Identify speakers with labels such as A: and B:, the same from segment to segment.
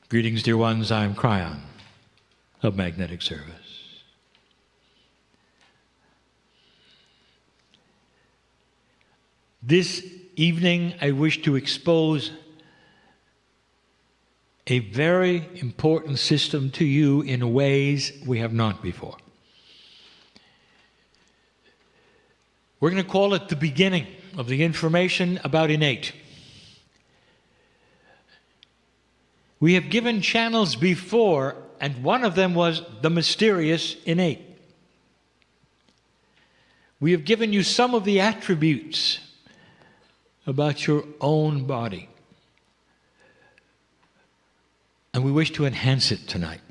A: Greetings, dear ones. I'm Kryon of Magnetic Service. This evening, I wish to expose a very important system to you in ways we have not before. We're going to call it the beginning of the information about innate. We have given channels before, and one of them was the mysterious innate. We have given you some of the attributes about your own body. And we wish to enhance it tonight.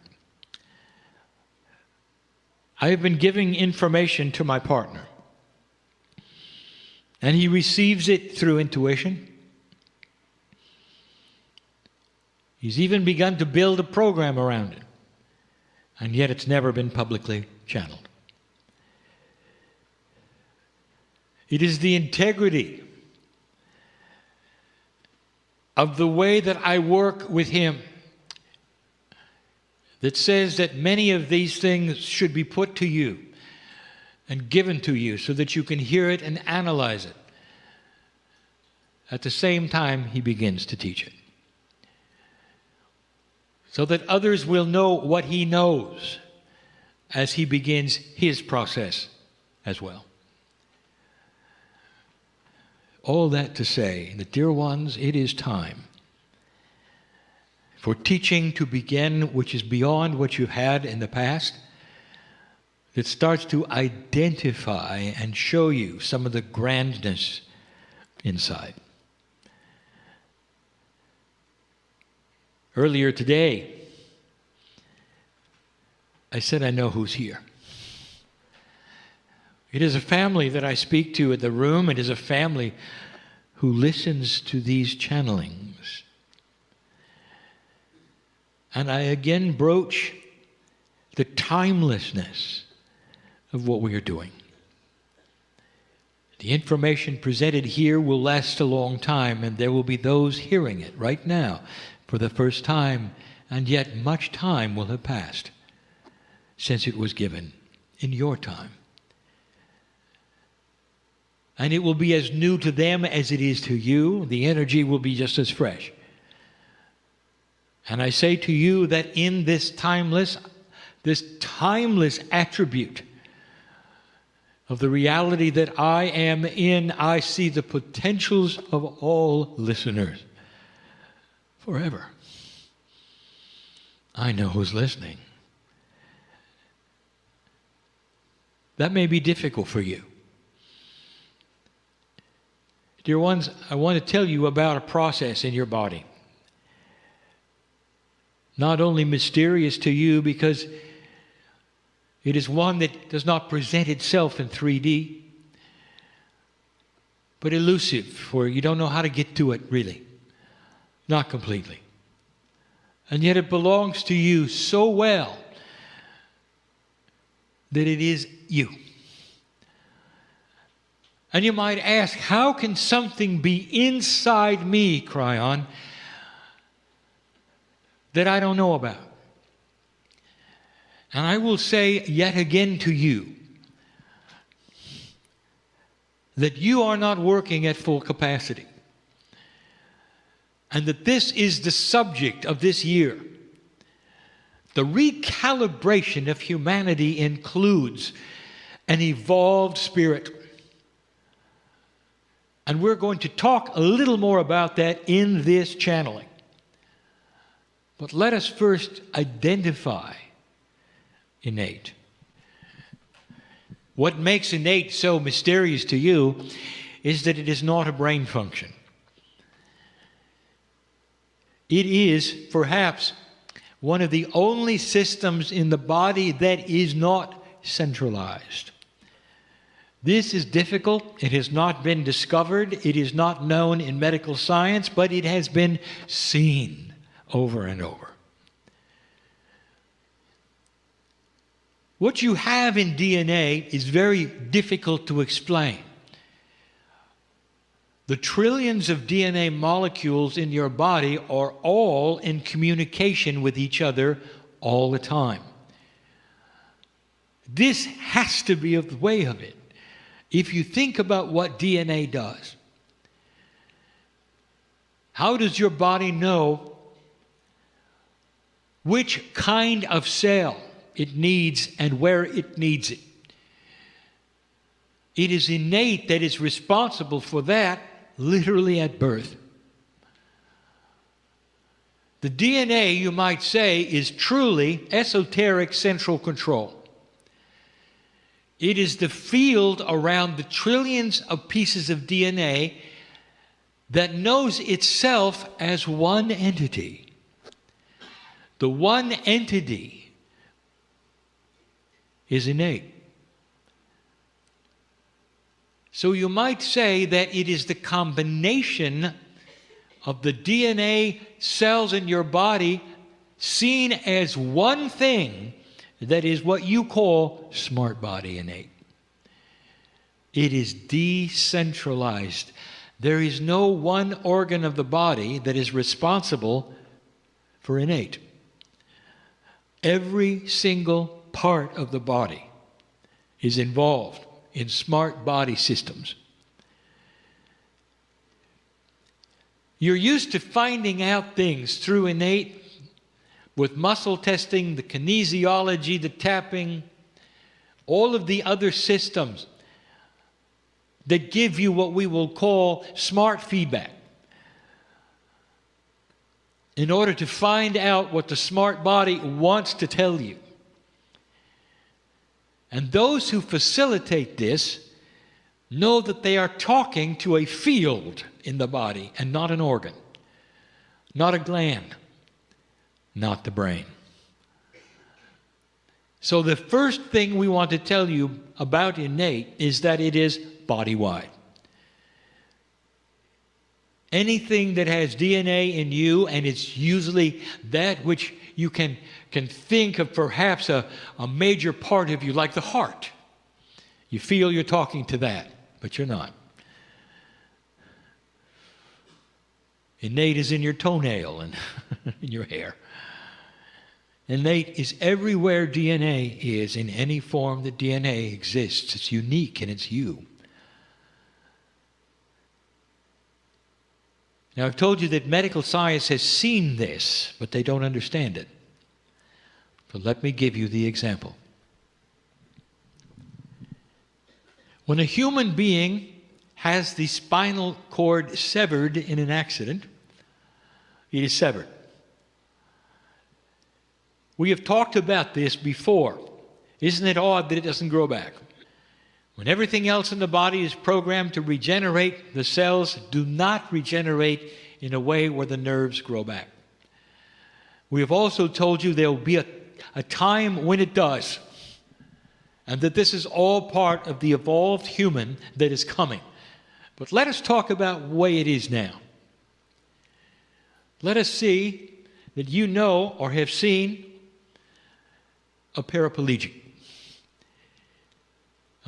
A: I have been giving information to my partner, and he receives it through intuition. He's even begun to build a program around it, and yet it's never been publicly channeled. It is the integrity of the way that I work with him that says that many of these things should be put to you and given to you so that you can hear it and analyze it. At the same time, he begins to teach it, so that others will know what he knows as he begins his process as well. All that to say that, dear ones, it is time for teaching to begin, which is beyond what you've had in the past, that starts to identify and show you some of the grandness inside. Earlier today, I said I know who's here. It is a family that I speak to in the room. It is a family who listens to these channelings. And I again broach the timelessness of what we are doing. The information presented here will last a long time, and there will be those hearing it right now for the first time, and yet much time will have passed since it was given in your time. And it will be as new to them as it is to you. The energy will be just as fresh. And I say to you that in this timeless attribute of the reality that I am in, I see the potentials of all listeners forever. I know who's listening. That may be difficult for you. Dear ones, I want to tell you about a process in your body. Not only mysterious to you because it is one that does not present itself in 3D, but elusive, where you don't know how to get to it really. Not completely. And yet it belongs to you so well that it is you. And you might ask, how can something be inside me, Kryon, that I don't know about? And I will say yet again to you that you are not working at full capacity. And that this is the subject of this year. The recalibration of humanity includes an evolved spirit. And we're going to talk a little more about that in this channeling. But let us first identify innate. What makes innate so mysterious to you is that it is not a brain function. It is perhaps one of the only systems in the body that is not centralized. This is difficult. It has not been discovered. It is not known in medical science, but it has been seen over and over. What you have in DNA is very difficult to explain. The trillions of DNA molecules in your body are all in communication with each other all the time. This has to be the way of it. If you think about what DNA does, how does your body know which kind of cell it needs and where it needs it? It is innate that is responsible for that literally at birth. The DNA, you might say, is truly esoteric central control. It is the field around the trillions of pieces of DNA that knows itself as one entity. The one entity is innate. So you might say that it is the combination of the DNA cells in your body seen as one thing that is what you call smart body innate. It is decentralized. There is no one organ of the body that is responsible for innate. Every single part of the body is involved in smart body systems. You're used to finding out things through innate with muscle testing, the kinesiology, the tapping, all of the other systems that give you what we will call smart feedback. In order to find out what the smart body wants to tell you. And those who facilitate this know that they are talking to a field in the body and not an organ, not a gland, not the brain. So the first thing we want to tell you about innate is that it is body-wide. Anything that has DNA in you, and it's usually that which you can think of perhaps a major part of you, like the heart. You feel you're talking to that, but you're not. Innate is in your toenail and in your hair. Innate is everywhere DNA is, in any form that DNA exists. It's unique and it's you. Now, I've told you that medical science has seen this, but they don't understand it. So let me give you the example. When a human being has the spinal cord severed in an accident, it is severed. We have talked about this before. Isn't it odd that it doesn't grow back? When everything else in the body is programmed to regenerate, the cells do not regenerate in a way where the nerves grow back. We have also told you there will be a time when it does, and that this is all part of the evolved human that is coming. But let us talk about the way it is now. Let us see that you know or have seen a paraplegic.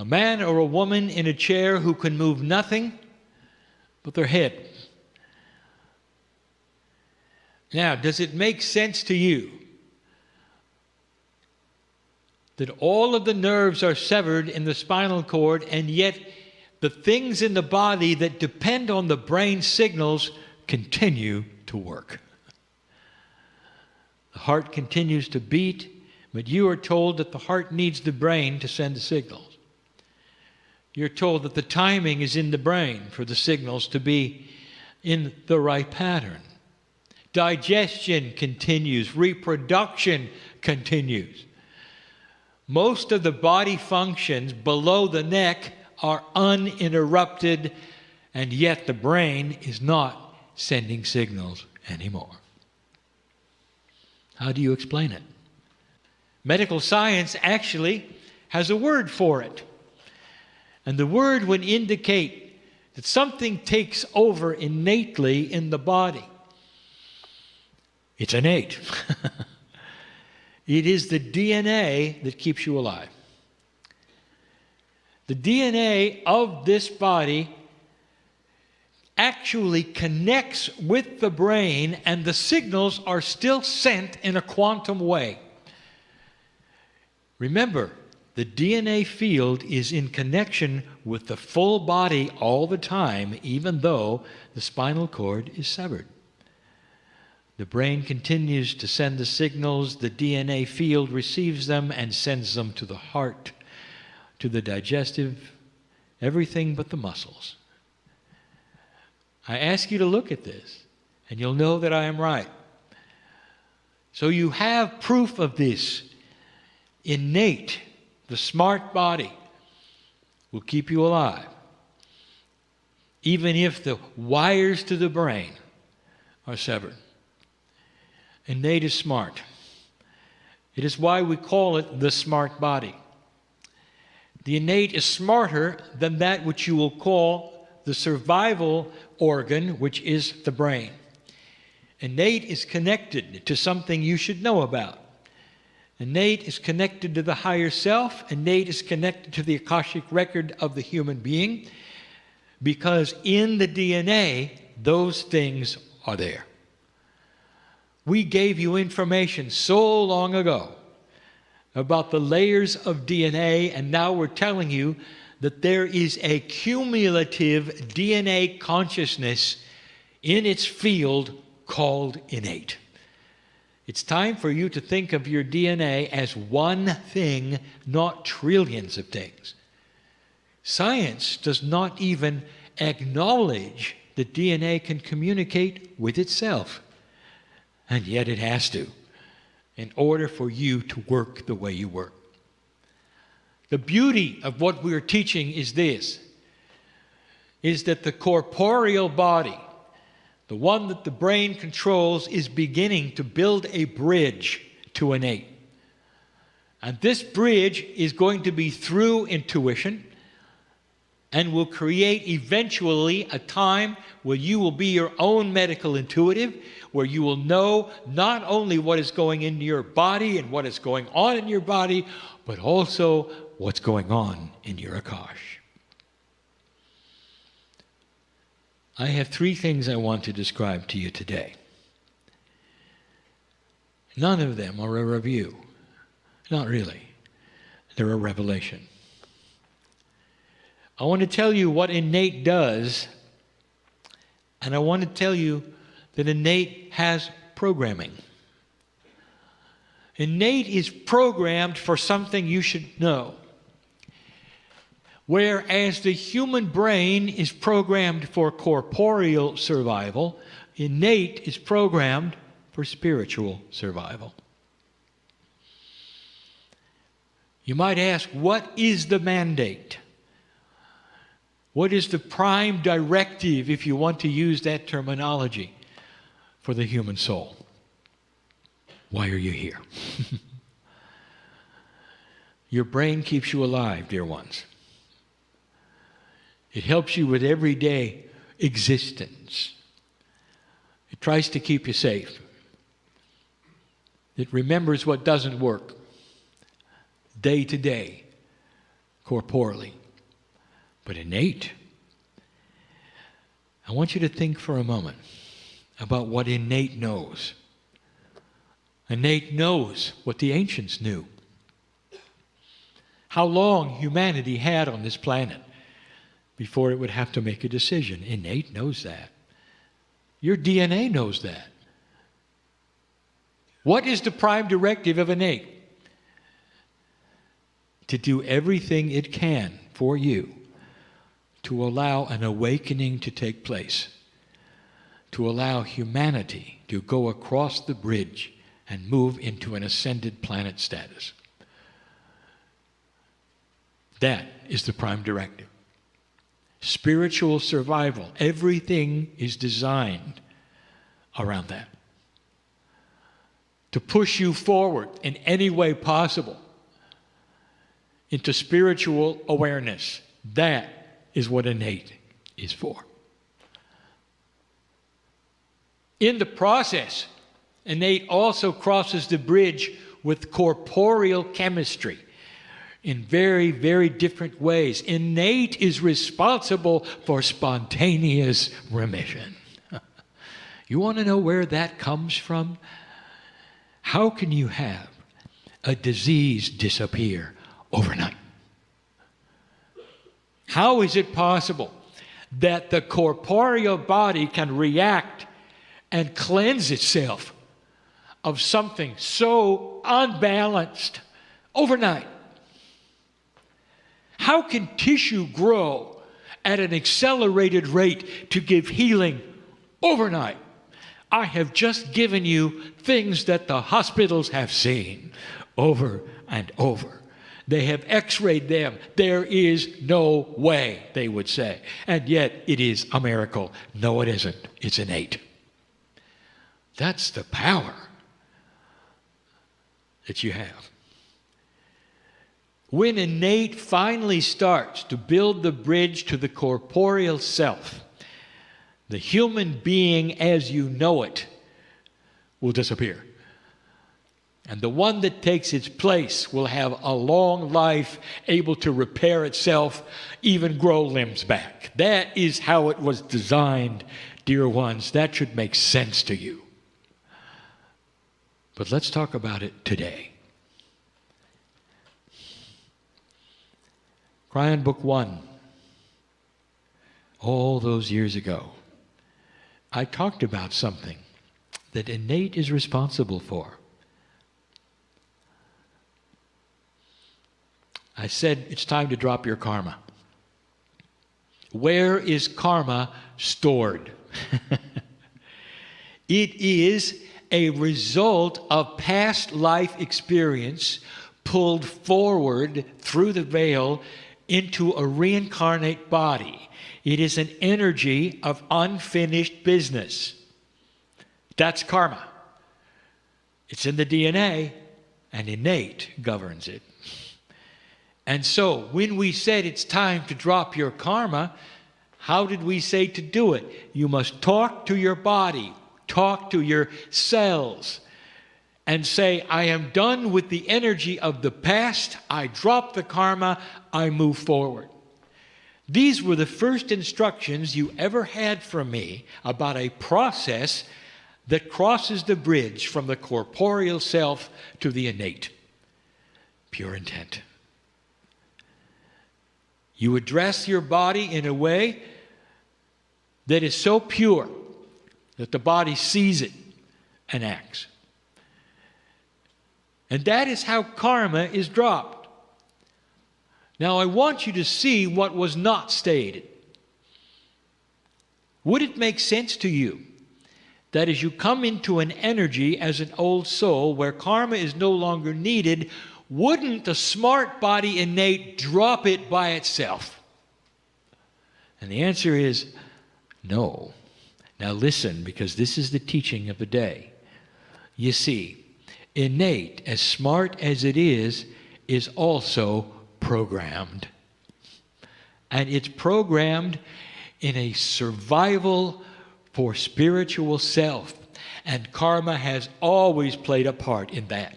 A: A man or a woman in a chair who can move nothing but their head. Now, does it make sense to you that all of the nerves are severed in the spinal cord, and yet the things in the body that depend on the brain signals continue to work? The heart continues to beat, but you are told that the heart needs the brain to send the signals. You're told that the timing is in the brain for the signals to be in the right pattern. Digestion continues. Reproduction continues. Most of the body functions below the neck are uninterrupted, and yet the brain is not sending signals anymore. How do you explain it? Medical science actually has a word for it. And the word would indicate that something takes over innately in the body. It's innate. It is the DNA that keeps you alive. The DNA of this body actually connects with the brain, and the signals are still sent in a quantum way. Remember, the DNA field is in connection with the full body all the time, even though the spinal cord is severed. The brain continues to send the signals, the DNA field receives them and sends them to the heart, to the digestive, everything but the muscles. I ask you to look at this, and you'll know that I am right. So you have proof of this. Innate, the smart body, will keep you alive, even if the wires to the brain are severed. Innate is smart. It is why we call it the smart body. The innate is smarter than that which you will call the survival organ, which is the brain. Innate is connected to something you should know about. Innate is connected to the higher self. Innate is connected to the Akashic record of the human being, because in the DNA, those things are there. We gave you information so long ago about the layers of DNA, and now we're telling you that there is a cumulative DNA consciousness in its field called innate. It's time for you to think of your DNA as one thing, not trillions of things. Science does not even acknowledge that DNA can communicate with itself. And yet it has to, in order for you to work the way you work. The beauty of what we're teaching is this, is that the corporeal body, the one that the brain controls, is beginning to build a bridge to innate. And this bridge is going to be through intuition, and will create eventually a time where you will be your own medical intuitive, where you will know not only what is going into your body and what is going on in your body, but also what's going on in your Akash. I have 3 things I want to describe to you today. None of them are a review. Not really. They're a revelation. I want to tell you what innate does, and I want to tell you that innate has programming. Innate is programmed for something you should know. Whereas the human brain is programmed for corporeal survival, innate is programmed for spiritual survival. You might ask, what is the mandate? What is the prime directive, if you want to use that terminology, for the human soul? Why are you here? Your brain keeps you alive, dear ones. It helps you with everyday existence. It tries to keep you safe. It remembers what doesn't work day to day, corporally. But innate, I want you to think for a moment about what innate knows. Innate knows what the ancients knew. How long humanity had on this planet before it would have to make a decision. Innate knows that. Your DNA knows that. What is the prime directive of innate? To do everything it can for you to allow an awakening to take place, to allow humanity to go across the bridge and move into an ascended planet status. That is the prime directive. Spiritual survival, everything is designed around that. To push you forward in any way possible into spiritual awareness. That is what innate is for. In the process, innate also crosses the bridge with corporeal chemistry. in very, very different ways. Innate is responsible for spontaneous remission. You want to know where that comes from? How can you have a disease disappear overnight? How is it possible that the corporeal body can react and cleanse itself of something so unbalanced overnight? How can tissue grow at an accelerated rate to give healing overnight? I have just given you things that the hospitals have seen over and over. They have x-rayed them. There is no way, they would say. And yet it is a miracle. No, it isn't. It's innate. That's the power that you have. When innate finally starts to build the bridge to the corporeal self, the human being as you know it will disappear. And the one that takes its place will have a long life, able to repair itself, even grow limbs back. That is how it was designed, dear ones. That should make sense to you. But let's talk about it today. Kryon Book 1. All those years ago, I talked about something that innate is responsible for. I said it's time to drop your karma. Where is karma stored? It is a result of past life experience pulled forward through the veil into a reincarnate body. It is an energy of unfinished business. That's karma. It's in the DNA, and innate governs it. And so, when we said it's time to drop your karma, how did we say to do it? You must talk to your body, talk to your cells, and say, I am done with the energy of the past, I drop the karma, I move forward. These were the first instructions you ever had from me about a process that crosses the bridge from the corporeal self to the innate. Pure intent. You address your body in a way that is so pure that the body sees it and acts. And that is how karma is dropped. Now, I want you to see what was not stated. Would it make sense to you that as you come into an energy as an old soul where karma is no longer needed, wouldn't a smart body innate drop it by itself? And the answer is no. Now listen, because this is the teaching of the day. You see, innate, as smart as it is also programmed. And it's programmed in a survival for spiritual self. And karma has always played a part in that.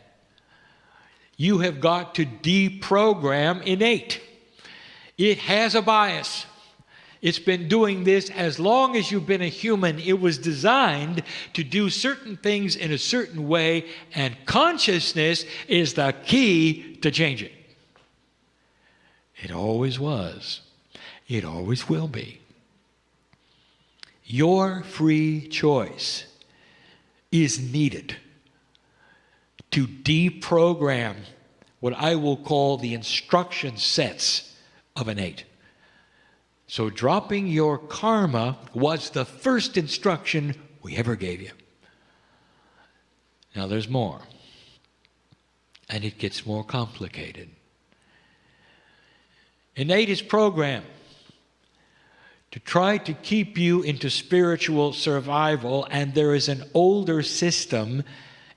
A: You have got to deprogram innate. It has a bias. It's been doing this as long as you've been a human. It was designed to do certain things in a certain way, and consciousness is the key to change it. It always was. It always will be. Your free choice is needed to deprogram what I will call the instruction sets of innate. So dropping your karma was the first instruction we ever gave you. Now there's more. And it gets more complicated. Innate is programmed to try to keep you into spiritual survival, and there is an older system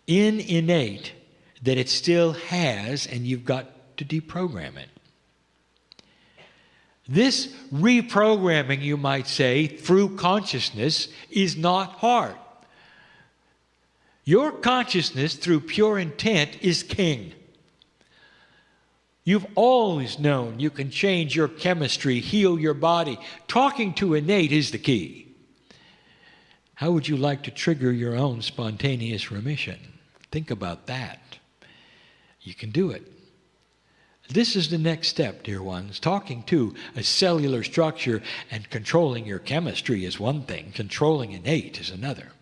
A: in innate that it still has, and you've got to deprogram it. This reprogramming, you might say, through consciousness is not hard. Your consciousness, through pure intent, is king. You've always known you can change your chemistry, heal your body. Talking to innate is the key. How would you like to trigger your own spontaneous remission? Think about that. You can do it. This is the next step, dear ones. Talking to a cellular structure and controlling your chemistry is one thing. Controlling innate is another.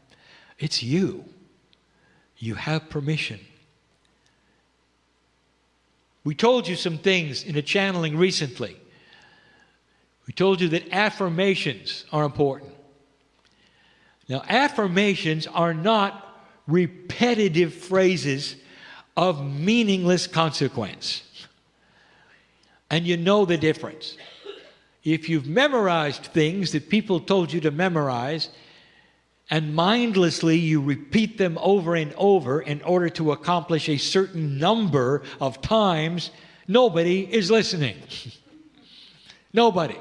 A: It's you. You have permission. We told you some things in a channeling recently. We told you that affirmations are important. Now, affirmations are not repetitive phrases of meaningless consequence. And you know the difference. If you've memorized things that people told you to memorize, and mindlessly you repeat them over and over in order to accomplish a certain number of times, nobody is listening. Nobody.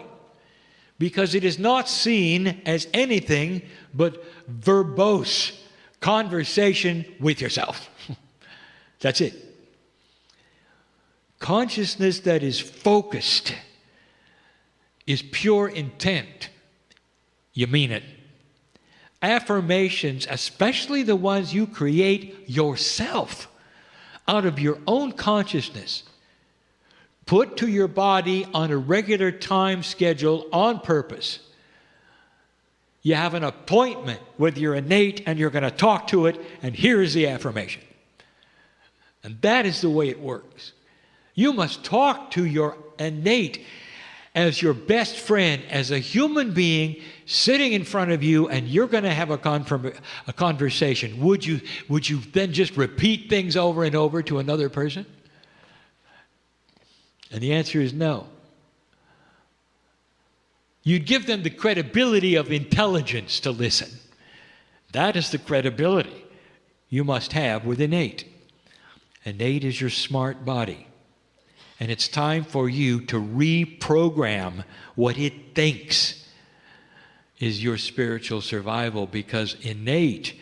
A: Because it is not seen as anything but verbose conversation with yourself. That's it. Consciousness that is focused is pure intent. You mean it. Affirmations, especially the ones you create yourself out of your own consciousness, put to your body on a regular time schedule on purpose. You have an appointment with your innate and you're going to talk to it, and here is the affirmation. And that is the way it works. You must talk to your innate as your best friend, as a human being sitting in front of you, and you're going to have a conversation. Would you then just repeat things over and over to another person? And the answer is no. You'd give them the credibility of intelligence to listen. That is the credibility you must have with innate. Innate is your smart body. And it's time for you to reprogram what it thinks is your spiritual survival, because innate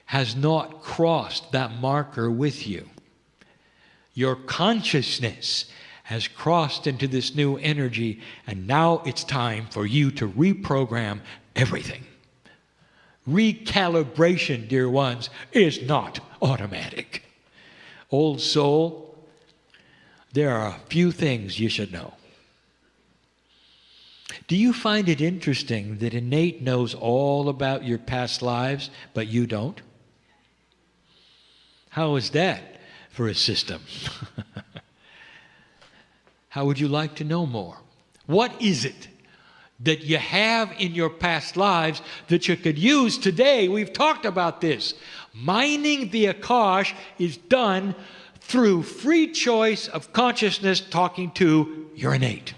A: has not crossed that marker with you. Your consciousness has crossed into this new energy, and now it's time for you to reprogram everything. Recalibration, dear ones, is not automatic. Old soul, there are a few things you should know. Do you find it interesting that innate knows all about your past lives, but you don't? How is that for a system? How would you like to know more? What is it that you have in your past lives that you could use today? We've talked about this. Mining the Akash is done through free choice of consciousness talking to your innate.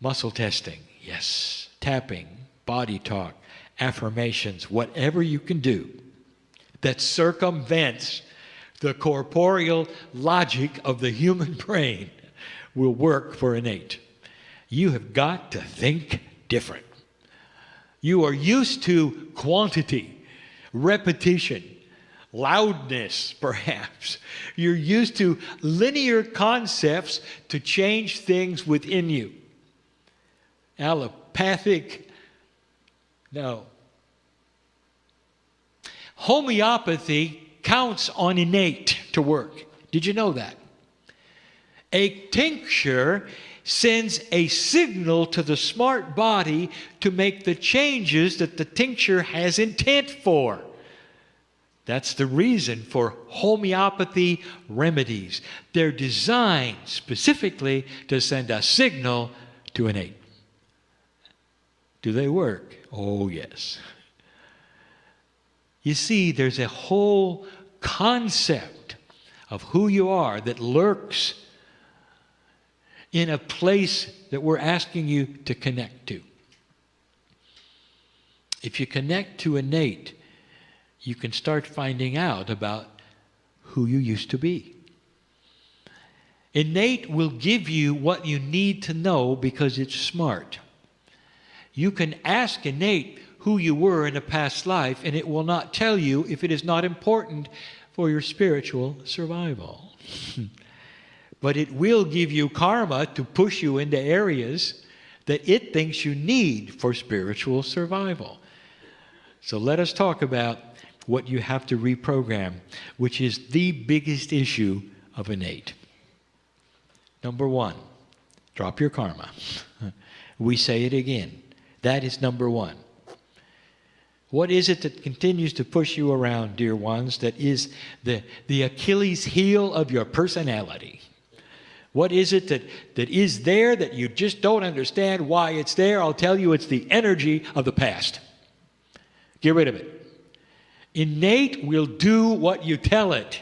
A: Muscle testing, yes. Tapping, body talk, affirmations, whatever you can do that circumvents the corporeal logic of the human brain will work for innate. You have got to think different. You are used to quantity, repetition, loudness, perhaps. You're used to linear concepts to change things within you. Allopathic, no. Homeopathy counts on innate to work. Did you know that? A tincture sends a signal to the smart body to make the changes that the tincture has intent for. That's the reason for homeopathy remedies. They're designed specifically to send a signal to innate. Do they work? Oh, yes. You see, there's a whole concept of who you are that lurks in a place that we're asking you to connect to. If you connect to innate, you can start finding out about who you used to be. Innate will give you what you need to know because it's smart. You can ask innate who you were in a past life, and it will not tell you if it is not important for your spiritual survival. But it will give you karma to push you into areas that it thinks you need for spiritual survival. So let us talk about what you have to reprogram, which is the biggest issue of innate. Number one, drop your karma. We say it again. That is number one. What is it that continues to push you around, dear ones, that is the Achilles heel of your personality? What is it that is there that you just don't understand why it's there? I'll tell you, it's the energy of the past. Get rid of it. Innate will do what you tell it.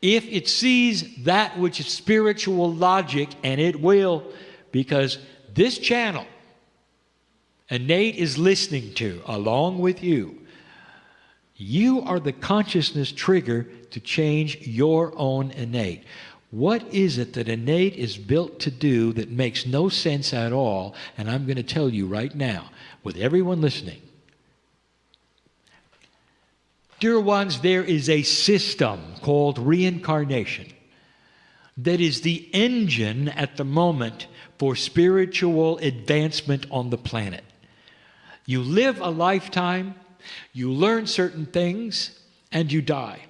A: If it sees that which is spiritual logic, and it will, because this channel, innate is listening to, along with you. You are the consciousness trigger to change your own innate. What is it that innate is built to do that makes no sense at all? And I'm going to tell you right now, with everyone listening. Dear ones, there is a system called reincarnation that is the engine at the moment for spiritual advancement on the planet. You live a lifetime, you learn certain things, and you die.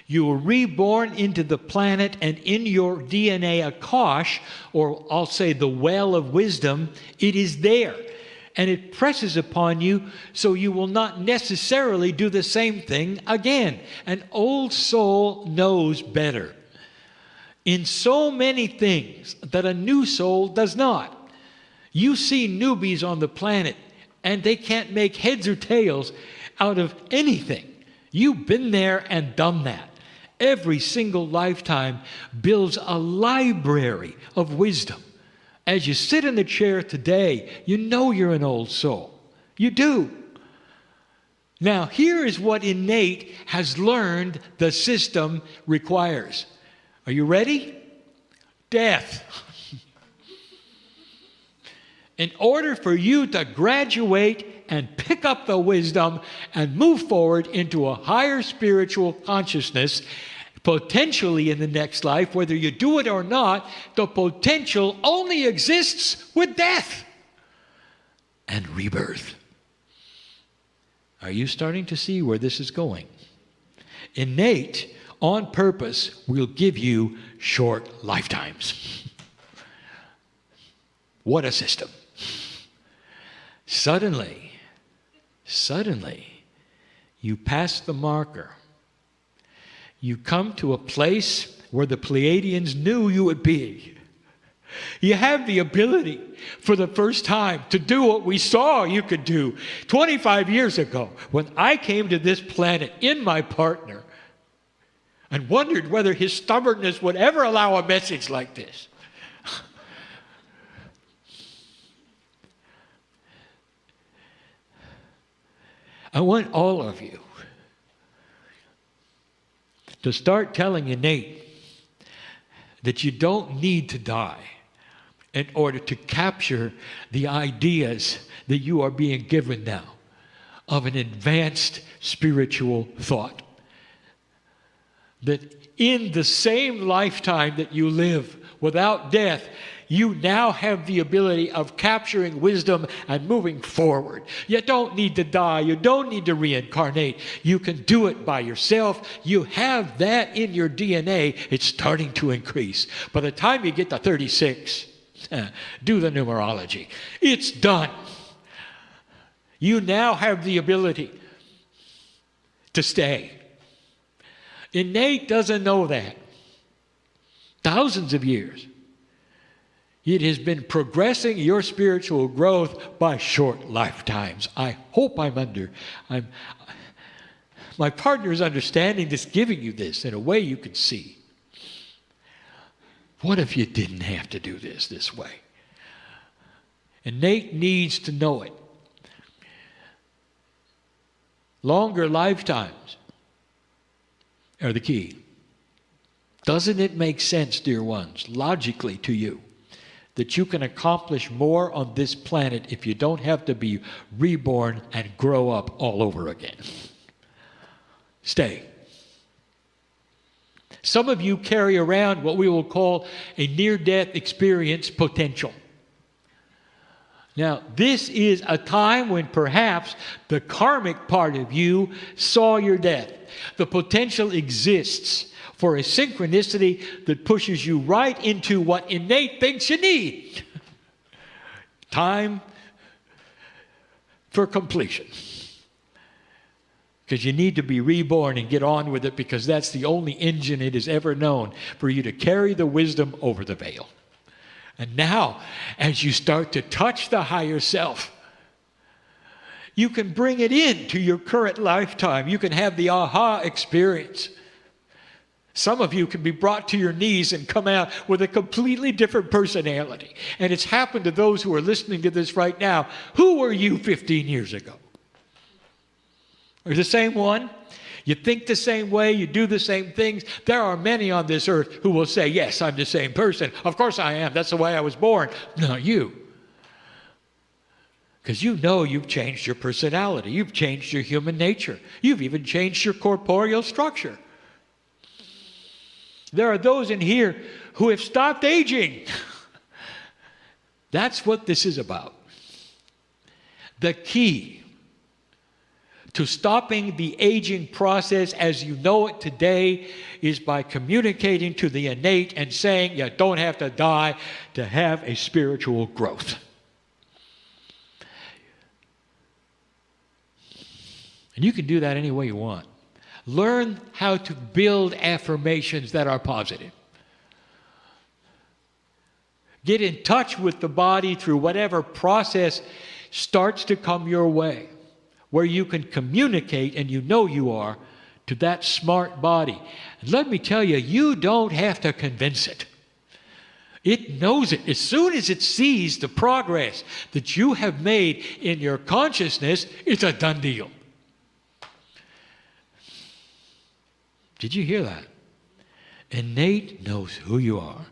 A: You are reborn into the planet, and in your DNA, Akash, or I'll say the well of wisdom, it is there. And it presses upon you, so you will not necessarily do the same thing again. An old soul knows better in so many things that a new soul does not. You see newbies on the planet, and they can't make heads or tails out of anything. You've been there and done that. Every single lifetime builds a library of wisdom. As you sit in the chair today, you know you're an old soul. You do. Now, here is what innate has learned the system requires. Are you ready? Death. In order for you to graduate and pick up the wisdom and move forward into a higher spiritual consciousness, potentially in the next life, whether you do it or not, the potential only exists with death and rebirth. Are you starting to see where this is going? Innate, on purpose, will give you short lifetimes. What a system. Suddenly, you pass the marker. You come to a place where the Pleiadians knew you would be. You have the ability for the first time to do what we saw you could do 25 years ago when I came to this planet in my partner and wondered whether his stubbornness would ever allow a message like this. I want all of you to start telling innate that you don't need to die in order to capture the ideas that you are being given now of an advanced spiritual thought. That in the same lifetime that you live without death, you now have the ability of capturing wisdom and moving forward. You don't need to die. You don't need to reincarnate. You can do it by yourself. You have that in your DNA. It's starting to increase. By the time you get to 36, do the numerology. It's done. You now have the ability to stay. Innate doesn't know that. Thousands of years. It has been progressing your spiritual growth by short lifetimes. I hope my partner is understanding this, giving you this in a way you can see. What if you didn't have to do this way? Innate needs to know it. Longer lifetimes are the key. Doesn't it make sense, dear ones, logically to you, that you can accomplish more on this planet if you don't have to be reborn and grow up all over again? Stay. Some of you carry around what we will call a near-death experience potential. Now, this is a time when perhaps the karmic part of you saw your death. The potential exists for a synchronicity that pushes you right into what innate thinks you need. Time for completion. Because you need to be reborn and get on with it, because that's the only engine it has ever known for you to carry the wisdom over the veil. And now, as you start to touch the higher self, you can bring it into your current lifetime. You can have the aha experience. Some of you can be brought to your knees and come out with a completely different personality. And it's happened to those who are listening to this right now. Who were you 15 years ago? Are you the same one? You think the same way, you do the same things. There are many on this earth who will say, yes, I'm the same person. Of course I am. That's the way I was born. Not you. Because you know you've changed your personality. You've changed your human nature. You've even changed your corporeal structure. There are those in here who have stopped aging. That's what this is about. The key to stopping the aging process as you know it today is by communicating to the innate and saying you don't have to die to have a spiritual growth. And you can do that any way you want. Learn how to build affirmations that are positive. Get in touch with the body through whatever process starts to come your way, where you can communicate, and you know you are, to that smart body. And let me tell you, you don't have to convince it. It knows it. As soon as it sees the progress that you have made in your consciousness, it's a done deal. Did you hear that? Innate knows who you are.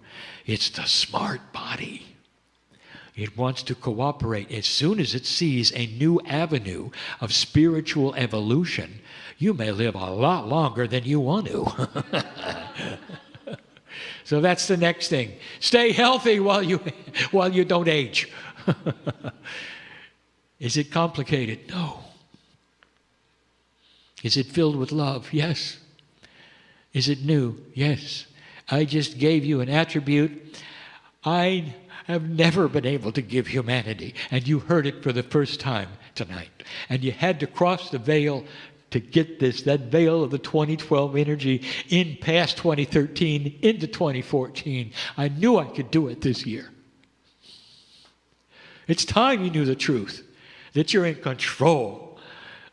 A: It's the smart body. It wants to cooperate. As soon as it sees a new avenue of spiritual evolution, you may live a lot longer than you want to. So that's the next thing. Stay healthy while you don't age. Is it complicated? No. Is it filled with love? Yes. Is it new? Yes. I just gave you an attribute I have never been able to give humanity, and you heard it for the first time tonight. And you had to cross the veil to get this, that veil of the 2012 energy in past 2013 into 2014. I knew I could do it this year. It's time you knew the truth, that you're in control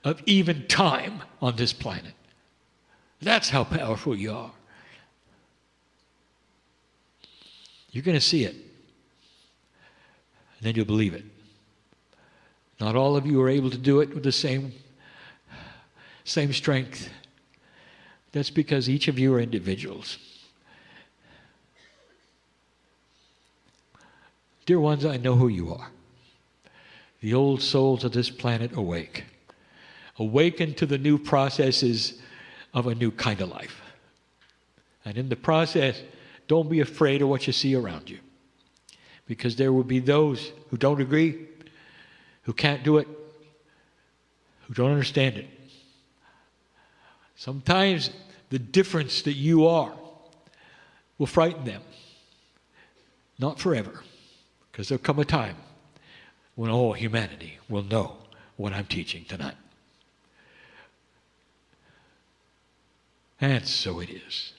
A: of even time on this planet. That's how powerful you are. You're going to see it. And then you'll believe it. Not all of you are able to do it with the same strength. That's because each of you are individuals. Dear ones, I know who you are. The old souls of this planet awake. Awaken to the new processes of a new kind of life. And in the process, don't be afraid of what you see around you. Because there will be those who don't agree, who can't do it, who don't understand it. Sometimes the difference that you are will frighten them. Not forever. Because there'll come a time when all humanity will know what I'm teaching tonight. And so it is.